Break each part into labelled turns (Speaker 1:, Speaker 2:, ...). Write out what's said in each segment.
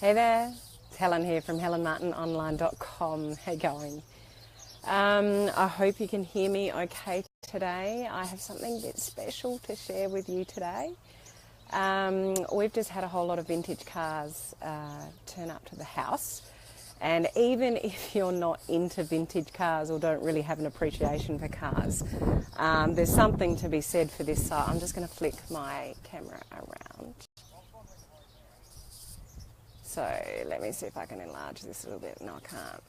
Speaker 1: Hey there, it's Helen here from helenmartinonline.com. How you going? I hope you can hear me okay today. I have something a bit special to share with you today. We've just had a whole lot of vintage cars turn up to the house. And even if you're not into vintage cars or don't really have an appreciation for cars, there's something to be said for this. So I'm just going to flick my camera around. So let me see if I can enlarge this a little bit. No, I can't.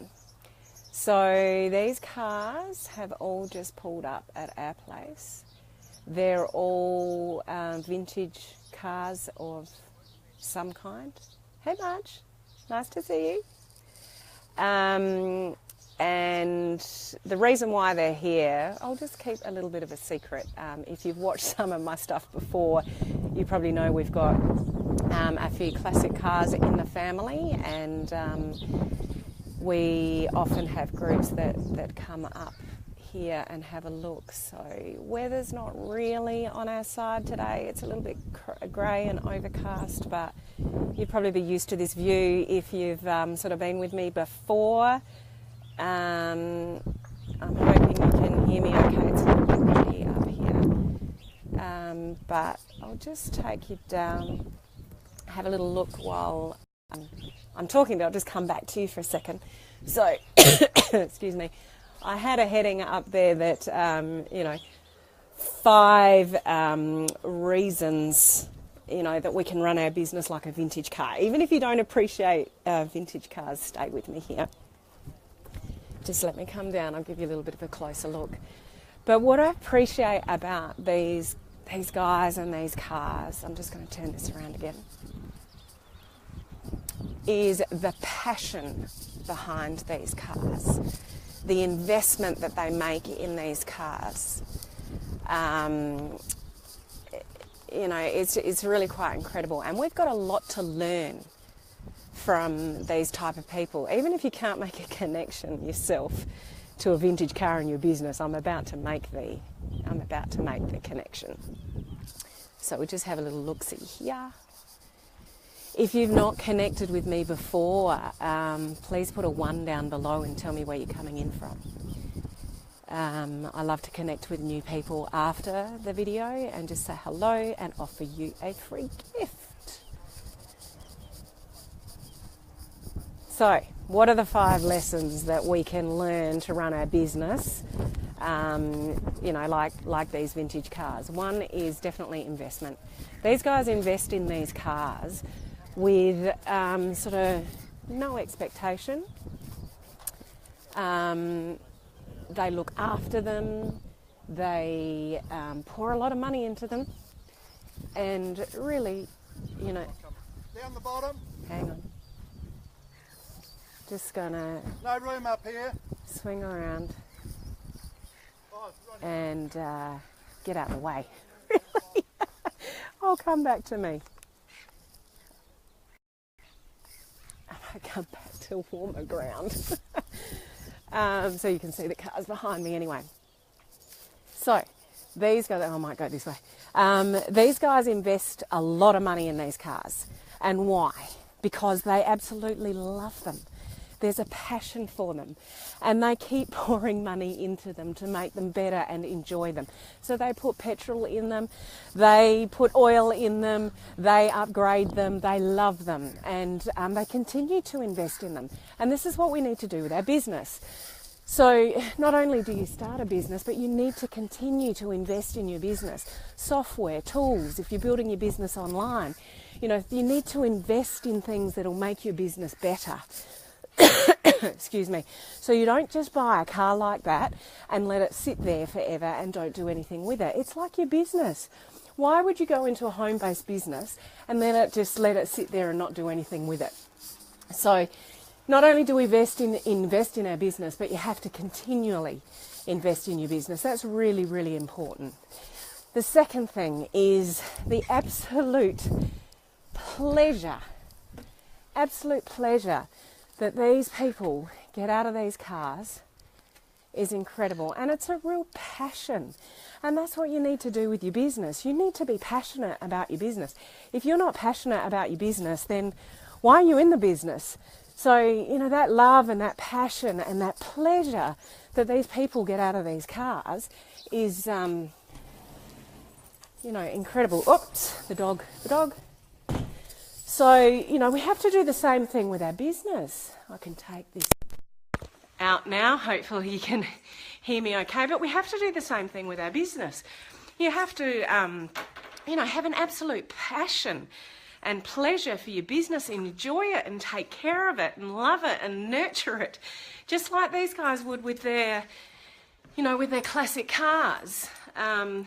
Speaker 1: So these cars have all just pulled up at our place. They're all vintage cars of some kind. Hey Marge, nice to see you. And the reason why they're here, I'll just keep a little bit of a secret. If you've watched some of my stuff before, you probably know we've got a few classic cars in the family, and we often have groups that come up here and have a look. So weather's not really on our side today. It's a little bit grey and overcast, but you'd probably be used to this view if you've sort of been with me before. I'm hoping you can hear me okay. It's a little bit windy up here. But I'll just take you down, have a little look while I'm talking, but I'll just come back to you for a second. So, excuse me, I had a heading up there that, 5 reasons, that we can run our business like a vintage car. Even if you don't appreciate vintage cars, stay with me here. Just let me come down, I'll give you a little bit of a closer look. But what I appreciate about these guys and these cars, I'm just going to turn this around again, is the passion behind these cars, the investment that they make in these cars. It's really quite incredible, and we've got a lot to learn from these type of people. Even if you can't make a connection yourself to a vintage car in your business, I'm about to make the connection. So we'll just have a little look-see here. If you've not connected with me before, please put a 1 down below and tell me where you're coming in from. I love to connect with new people after the video and just say hello and offer you a free gift. So, what are the 5 lessons that we can learn to run our business, like these vintage cars? One is definitely investment. These guys invest in these cars with sort of no expectation. They look after them, they pour a lot of money into them, and really,
Speaker 2: down the bottom.
Speaker 1: Hang on. Just gonna
Speaker 2: no room up here.
Speaker 1: Swing around and get out of the way. Really? I'll come back to me. I come back to warmer ground. So you can see the cars behind me anyway. So these guys, I might go this way. These guys invest a lot of money in these cars. And why? Because they absolutely love them. There's a passion for them, and they keep pouring money into them to make them better and enjoy them. So they put petrol in them, they put oil in them, they upgrade them, they love them, and they continue to invest in them. And this is what we need to do with our business. So not only do you start a business, but you need to continue to invest in your business. Software, tools, if you're building your business online, you need to invest in things that will make your business better. Excuse me. So you don't just buy a car like that and let it sit there forever and don't do anything with it. It's like your business. Why would you go into a home-based business and then let it sit there and not do anything with it? So not only do we invest in our business, but you have to continually invest in your business. That's really, really important. The second thing is the absolute pleasure that these people get out of these cars is incredible, and it's a real passion. And that's what you need to do with your business. You need to be passionate about your business. If you're not passionate about your business, then why are you in the business? So, you know, that love and that passion and that pleasure that these people get out of these cars is, you know, incredible. Oops, the dog. So, you know, we have to do the same thing with our business. I can take this out now. Hopefully you can hear me okay. But we have to do the same thing with our business. You have to, you know, have an absolute passion and pleasure for your business, enjoy it and take care of it and love it and nurture it, just like these guys would with their, you know, with their classic cars. And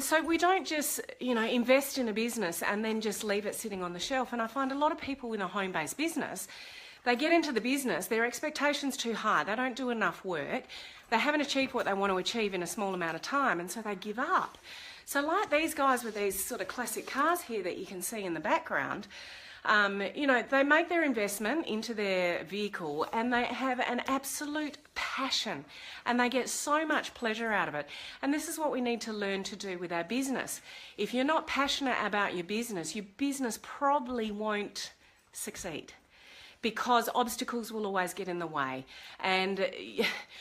Speaker 1: so we don't just, you know, invest in a business and then just leave it sitting on the shelf. And I find a lot of people in a home-based business, they get into the business, their expectations too high, they don't do enough work, they haven't achieved what they want to achieve in a small amount of time, and so they give up. So like these guys with these sort of classic cars here that you can see in the background, you know, they make their investment into their vehicle and they have an absolute passion and they get so much pleasure out of it. And this is what we need to learn to do with our business. If you're not passionate about your business probably won't succeed, because obstacles will always get in the way, and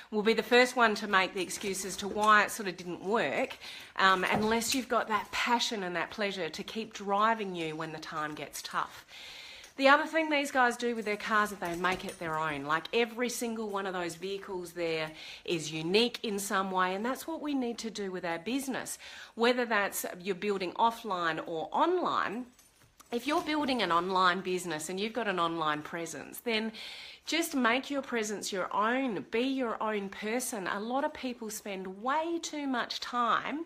Speaker 1: we'll be the first one to make the excuse as to why it sort of didn't work, unless you've got that passion and that pleasure to keep driving you when the time gets tough. The other thing these guys do with their cars is they make it their own. Like every single one of those vehicles there is unique in some way, and that's what we need to do with our business. Whether that's you're building offline or online, if you're building an online business and you've got an online presence, then just make your presence your own, be your own person. A lot of people spend way too much time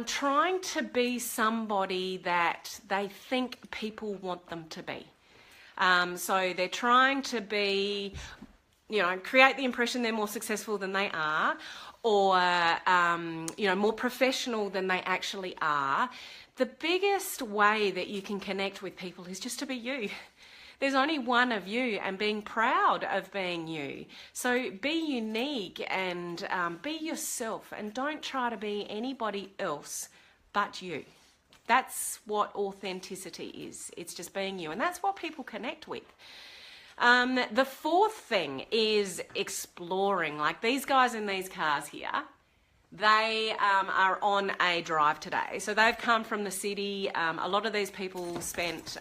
Speaker 1: trying to be somebody that they think people want them to be. So they're trying to be, you know, create the impression they're more successful than they are, or, you know, more professional than they actually are. The biggest way that you can connect with people is just to be you. There's only one of you, and being proud of being you. So be unique and be yourself, and don't try to be anybody else but you. That's what authenticity is. It's just being you, and that's what people connect with. The fourth thing is exploring. Like these guys in these cars here, they are on a drive today. So they've come from the city. A lot of these people spent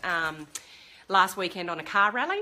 Speaker 1: last weekend on a car rally.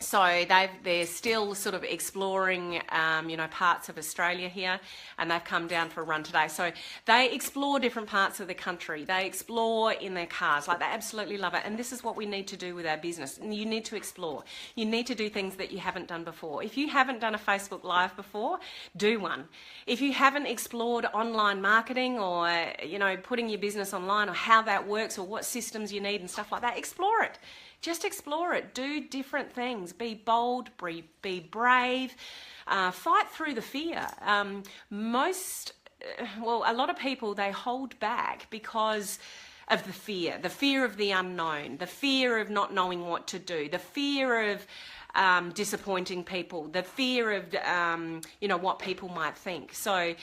Speaker 1: So they're still sort of exploring, you know, parts of Australia here, and they've come down for a run today. So they explore different parts of the country. They explore in their cars, like they absolutely love it. And this is what we need to do with our business. And you need to explore. You need to do things that you haven't done before. If you haven't done a Facebook Live before, do one. If you haven't explored online marketing or, you know, putting your business online or how that works or what systems you need and stuff like that, explore it. Just explore it. Do different things. Be bold, be brave, fight through the fear. A lot of people, they hold back because of the fear of the unknown, the fear of not knowing what to do, the fear of disappointing people, the fear of, you know, what people might think. So,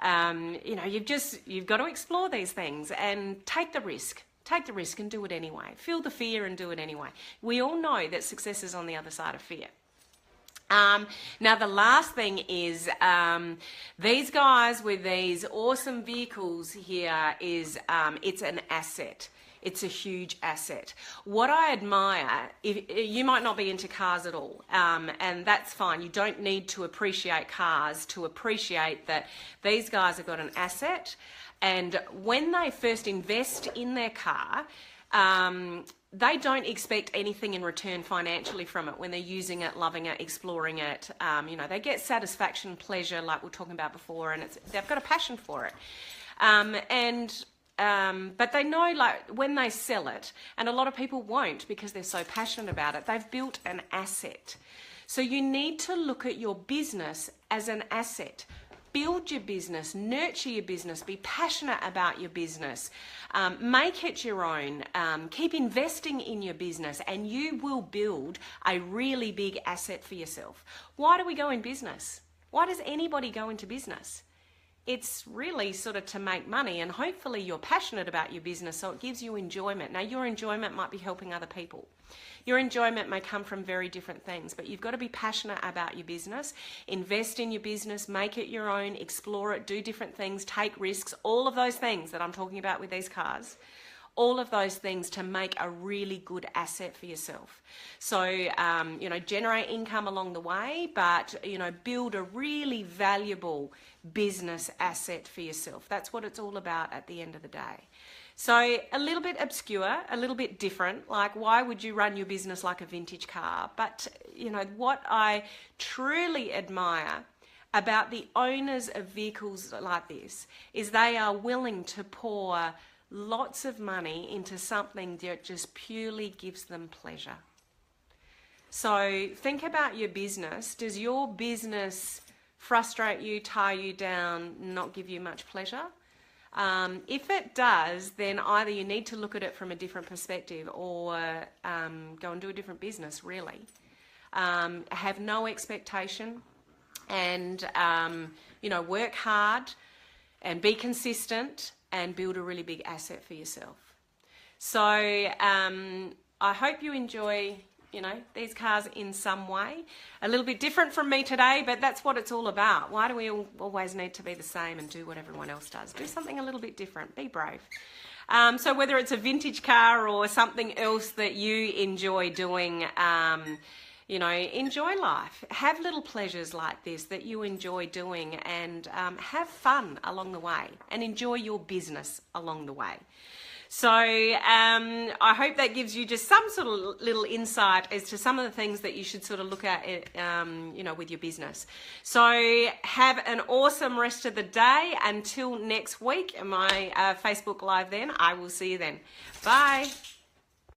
Speaker 1: you know, you've got to explore these things and take the risk. Take the risk and do it anyway. Feel the fear and do it anyway. We all know that success is on the other side of fear. Now, the last thing is these guys with these awesome vehicles here is it's an asset. It's a huge asset. What I admire, you might not be into cars at all, and that's fine. You don't need to appreciate cars to appreciate that these guys have got an asset. And when they first invest in their car, they don't expect anything in return financially from it when they're using it, loving it, exploring it. You know, they get satisfaction, pleasure, like we were talking about before, and they've got a passion for it. But they know, like, when they sell it, and a lot of people won't because they're so passionate about it, they've built an asset. So you need to look at your business as an asset. Build your business, nurture your business, be passionate about your business, make it your own, keep investing in your business, and you will build a really big asset for yourself. Why do we go in business? Why does anybody go into business? it's really sort of to make money, and hopefully you're passionate about your business, so it gives you enjoyment. Now, your enjoyment might be helping other people. Your enjoyment may come from very different things, but you've got to be passionate about your business. Invest in your business, make it your own, explore it, do different things, take risks, all of those things that I'm talking about with these cars. All of those things to make a really good asset for yourself. So, generate income along the way, but, build a really valuable business asset for yourself. That's what it's all about at the end of the day. So a little bit obscure, a little bit different, like why would you run your business like a vintage car? But, what I truly admire about the owners of vehicles like this is they are willing to pour lots of money into something that just purely gives them pleasure. So think about your business. Does your business frustrate you, tie you down, not give you much pleasure? If it does, then either you need to look at it from a different perspective or go and do a different business, really. Have no expectation and, work hard and be consistent and build a really big asset for yourself. So I hope you enjoy, these cars in some way. A little bit different from me today, but that's what it's all about. Why do we always need to be the same and do what everyone else does? Do something a little bit different. Be brave. So whether it's a vintage car or something else that you enjoy doing, enjoy life. Have little pleasures like this that you enjoy doing, and have fun along the way and enjoy your business along the way. So I hope that gives you just some sort of little insight as to some of the things that you should sort of look at, with your business. So have an awesome rest of the day. Until next week, my Facebook Live then. I will see you then. Bye.